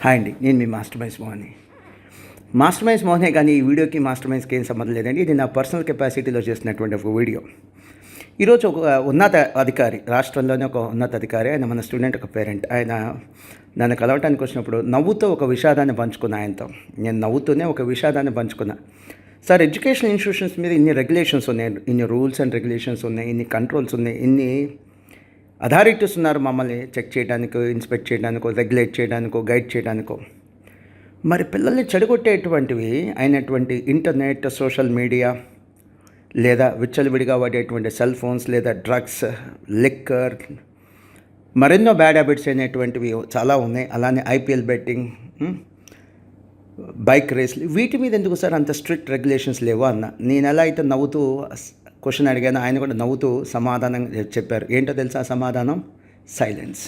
Hi అండి, నేను మీ master mines మోహన్ని. Master mines మోహనే కానీ ఈ వీడియోకి మాస్టర్ మైన్స్కి ఏం సంబంధం లేదండి. ఇది నా పర్సనల్ కెపాసిటీలో చేసినటువంటి ఒక వీడియో. ఈరోజు ఒక ఉన్నత అధికారి, రాష్ట్రంలోనే ఒక ఉన్నత అధికారి, ఆయన మన స్టూడెంట్, ఒక పేరెంట్. ఆయన నన్ను కలవటానికి వచ్చినప్పుడు నవ్వుతో ఒక విషాదాన్ని పంచుకున్నా ఆయనతో. నేను నవ్వుతూనే ఒక విషాదాన్ని పంచుకున్నా. సార్, ఎడ్యుకేషన్ ఇన్స్టిట్యూషన్స్ మీద ఇన్ని రెగ్యులేషన్స్ ఉన్నాయి, ఇన్ని రూల్స్ అండ్ రెగ్యులేషన్స్ ఉన్నాయి, ఇన్ని కంట్రోల్స్ ఉన్నాయి, ఇన్ని అథారిటీస్ ఉన్నారు మమ్మల్ని చెక్ చేయడానికో, ఇన్స్పెక్ట్ చేయడానికో, రెగ్యులేట్ చేయడానికో, గైడ్ చేయడానికో. మరి పిల్లల్ని చెడగొట్టేటువంటివి అయినటువంటి ఇంటర్నెట్, సోషల్ మీడియా, లేదా విచ్చలవిడిగా వాడేటువంటి సెల్ ఫోన్స్, లేదా డ్రగ్స్, లిక్కర్, మరెన్నో బ్యాడ్ హ్యాబిట్స్ అయినటువంటివి చాలా ఉన్నాయి. అలానే ఐపీఎల్ బెట్టింగ్, బైక్ రేస్లు, వీటి మీద ఎందుకు సార్ అంత స్ట్రిక్ట్ రెగ్యులేషన్స్ లేవు అన్న. నేను ఎలా అయితే నవ్వుతూ క్వశ్చన్ అడిగాను, ఆయన కూడా నవ్వుతూ సమాధానం చెప్పారు. ఏంటో తెలుసా సమాధానం? సైలెన్స్.